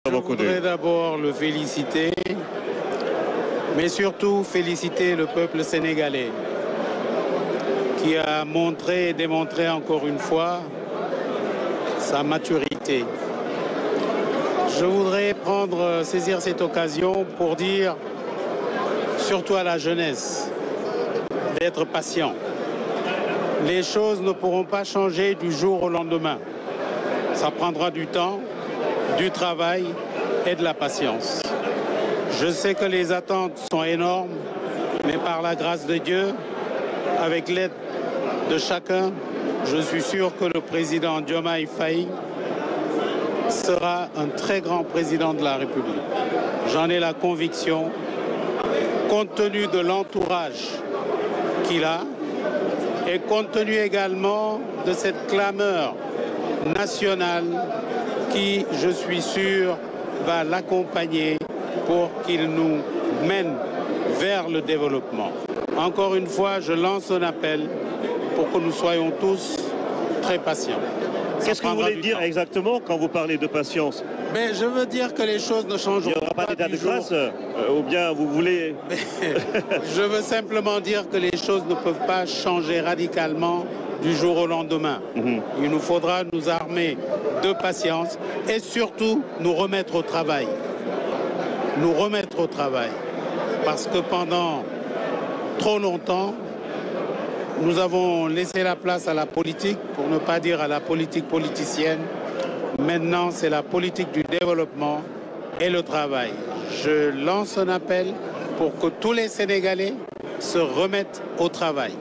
Je voudrais d'abord le féliciter, mais surtout féliciter le peuple sénégalais qui a montré et démontré encore une fois sa maturité. Je voudrais saisir cette occasion pour dire, surtout à la jeunesse, d'être patient. Les choses ne pourront pas changer du jour au lendemain. Ça prendra du temps, du travail et de la patience. Je sais que les attentes sont énormes, mais par la grâce de Dieu, avec l'aide de chacun, je suis sûr que le président Diomaye Faye sera un très grand président de la République. J'en ai la conviction, compte tenu de l'entourage qu'il a et compte tenu également de cette clameur nationale qui, je suis sûr, va l'accompagner pour qu'il nous mène vers le développement. Encore une fois, je lance un appel pour que nous soyons tous très patients. Qu'est-ce que vous voulez dire exactement quand vous parlez de patience? Mais je veux dire que les choses ne changeront pas. Il n'y aura pas d'état de grâce ou bien vous voulez... Je veux simplement dire que les choses ne peuvent pas changer radicalement du jour au lendemain. Il nous faudra nous armer de patience et surtout nous remettre au travail. Nous remettre au travail. Parce que pendant trop longtemps, nous avons laissé la place à la politique, pour ne pas dire à la politique politicienne. Maintenant, c'est la politique du développement et le travail. Je lance un appel pour que tous les Sénégalais se remettent au travail.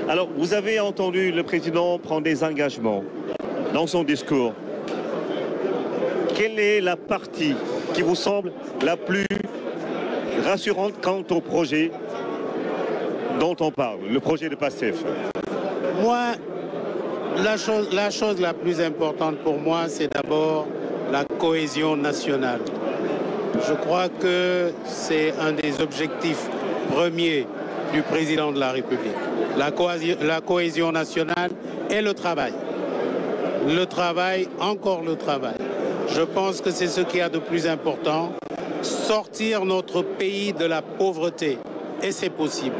Alors, vous avez entendu le président prendre des engagements dans son discours. Quelle est la partie qui vous semble la plus rassurante quant au projet dont on parle, le projet de PASTEF? Moi, la chose la plus importante pour moi, c'est d'abord la cohésion nationale. Je crois que c'est un des objectifs premiers du président de la République. La cohésion nationale et le travail. Le travail, encore le travail. Je pense que c'est ce qu'il y a de plus important. Sortir notre pays de la pauvreté. Et c'est possible.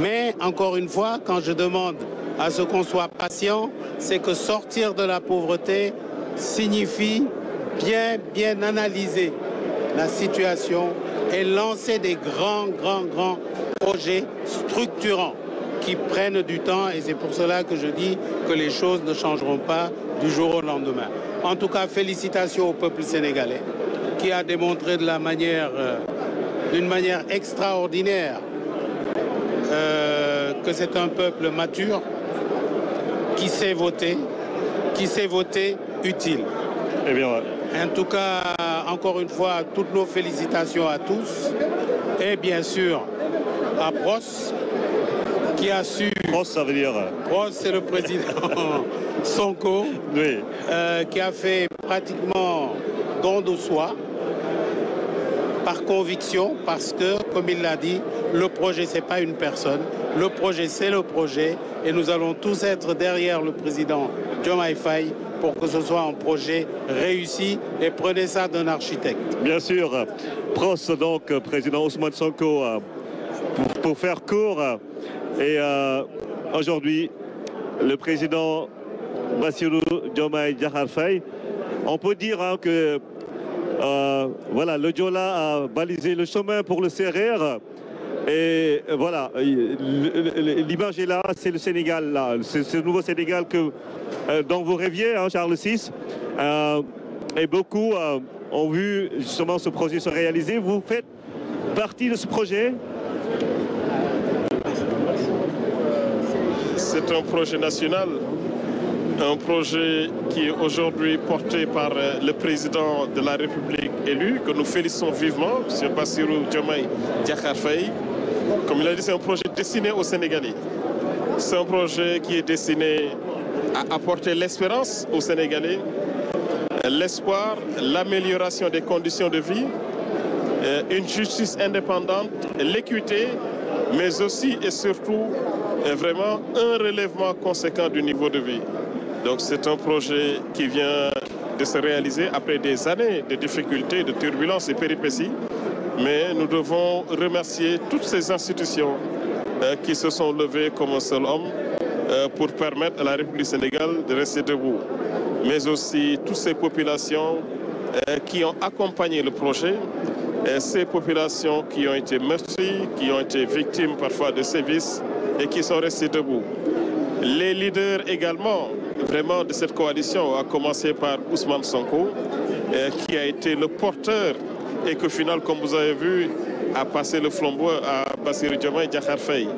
Mais, encore une fois, quand je demande à ce qu'on soit patient, c'est que sortir de la pauvreté signifie bien analyser la situation et lancer des grands projets structurants qui prennent du temps. Et c'est pour cela que je dis que les choses ne changeront pas du jour au lendemain. En tout cas, félicitations au peuple sénégalais qui a démontré d'une manière extraordinaire que c'est un peuple mature qui sait voter utile. Eh bien, ouais. En tout cas, encore une fois, toutes nos félicitations à tous et bien sûr à Pros qui a su... Pros, ça veut dire... Pros, c'est le président Sonko, oui. Qui a fait pratiquement don de soi par conviction, parce que, comme il l'a dit, le projet, ce n'est pas une personne. Le projet, c'est le projet. Et nous allons tous être derrière le président Diomaye Faye pour que ce soit un projet réussi. Et prenez ça d'un architecte. Bien sûr. Pros, donc, président Ousmane Sonko, pour faire court. Et aujourd'hui, le président Bassirou Diomaye Diakhar Faye, on peut dire que voilà, le Joola a balisé le chemin pour le CRR. Et voilà, l'image est là, c'est le Sénégal, là. C'est ce nouveau Sénégal dont vous rêviez, hein, Charles VI. Et beaucoup ont vu justement ce projet se réaliser. Vous faites partie de ce projet? C'est un projet national. Un projet qui est aujourd'hui porté par le président de la République élu, que nous félicitons vivement, M. Bassirou Diomaye Diakhar Faye. Comme il a dit, c'est un projet destiné aux Sénégalais. C'est un projet qui est destiné à apporter l'espérance aux Sénégalais, l'espoir, l'amélioration des conditions de vie, une justice indépendante, l'équité, mais aussi et surtout vraiment un relèvement conséquent du niveau de vie. Donc c'est un projet qui vient de se réaliser après des années de difficultés, de turbulences et péripéties. Mais nous devons remercier toutes ces institutions qui se sont levées comme un seul homme pour permettre à la République sénégalaise de rester debout. Mais aussi toutes ces populations qui ont accompagné le projet, ces populations qui ont été meurtries, qui ont été victimes parfois de sévices et qui sont restées debout. Les leaders également, vraiment, de cette coalition, à commencer par Ousmane Sonko, qui a été le porteur et que, finalement, comme vous avez vu, a passé le flambeau à Bassirou Diomaye Diakhar Faye.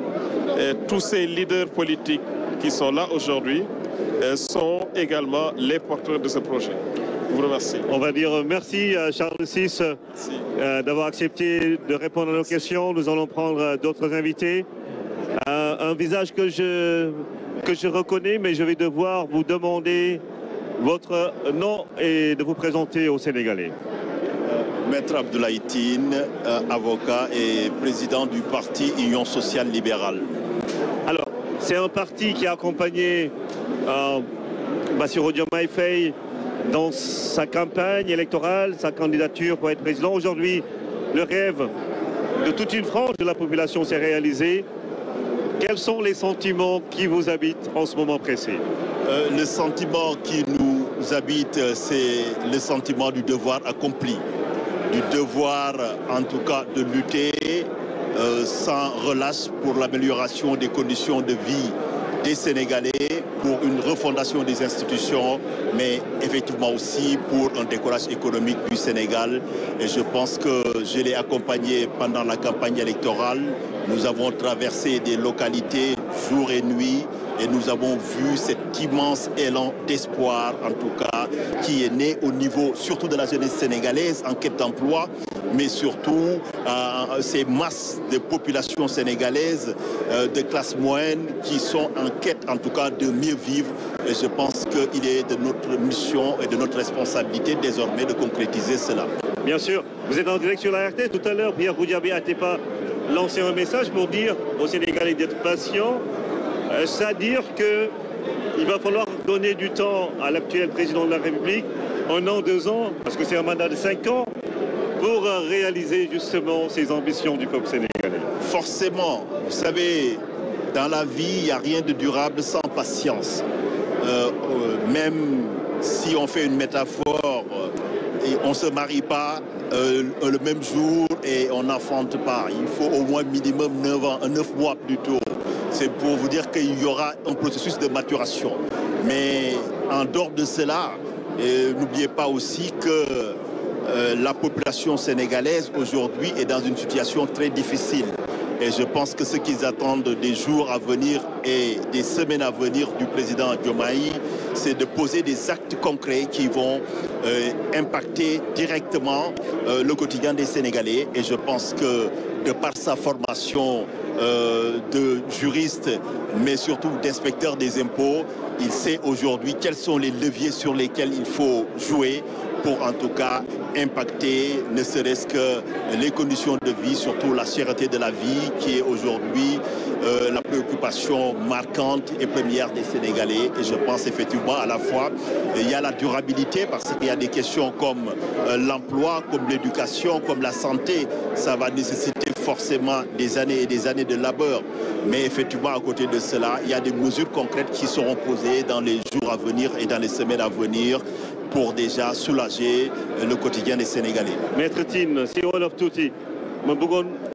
Tous ces leaders politiques qui sont là aujourd'hui sont également les porteurs de ce projet. Je vous remercie. On va dire merci à Charles VI d'avoir accepté de répondre à nos questions. Nous allons prendre d'autres invités. Un visage que je reconnais, mais je vais devoir vous demander votre nom et de vous présenter aux Sénégalais. Maître Abdoulaye Tine, avocat et président du parti Union sociale libérale. Alors, c'est un parti qui a accompagné Bassirou Diomaye Faye dans sa campagne électorale, sa candidature pour être président. Aujourd'hui, le rêve de toute une frange de la population s'est réalisé. Quels sont les sentiments qui vous habitent en ce moment précis? Le sentiment qui nous habite, c'est le sentiment du devoir accompli, du devoir en tout cas de lutter sans relâche pour l'amélioration des conditions de vie des Sénégalais, pour une refondation des institutions, mais effectivement aussi pour un décollage économique du Sénégal. Et je pense que je l'ai accompagné pendant la campagne électorale. Nous avons traversé des localités jour et nuit et nous avons vu cet immense élan d'espoir, en tout cas, qui est né au niveau surtout de la jeunesse sénégalaise en quête d'emploi, mais surtout ces masses de population sénégalaise de classe moyenne qui sont en quête, en tout cas, de mieux vivre. Et je pense qu'il est de notre mission et de notre responsabilité désormais de concrétiser cela. Bien sûr, vous êtes en direct sur la RT. Tout à l'heure, Pierre Goudiaby Atepa lançait un message pour dire aux Sénégalais d'être patients, c'est-à-dire qu'il va falloir donner du temps à l'actuel président de la République, 1 an, 2 ans, parce que c'est un mandat de 5 ans, pour réaliser justement ces ambitions du peuple sénégalais. Forcément, vous savez, dans la vie, il n'y a rien de durable sans patience. Même si on fait une métaphore, on ne se marie pas le même jour et on n'enfante pas. Il faut au moins minimum 9 mois plus tôt. C'est pour vous dire qu'il y aura un processus de maturation. Mais en dehors de cela, n'oubliez pas aussi que la population sénégalaise aujourd'hui est dans une situation très difficile. Et je pense que ce qu'ils attendent des jours à venir et des semaines à venir du président Diomaye, c'est de poser des actes concrets qui vont impacter directement le quotidien des Sénégalais. Et je pense que de par sa formation de juriste, mais surtout d'inspecteur des impôts, il sait aujourd'hui quels sont les leviers sur lesquels il faut jouer pour en tout cas impacter ne serait-ce que les conditions de vie, surtout la cherté de la vie qui est aujourd'hui la préoccupation marquante et première des Sénégalais. Et je pense effectivement à la fois il y a la durabilité parce qu'il y a des questions comme l'emploi, comme l'éducation, comme la santé. Ça va nécessiter forcément des années et des années de labeur. Mais effectivement à côté de cela, il y a des mesures concrètes qui seront posées dans les jours à venir et dans les semaines à venir pour déjà soulager le quotidien des Sénégalais. Maître Tine, si on a tout dit,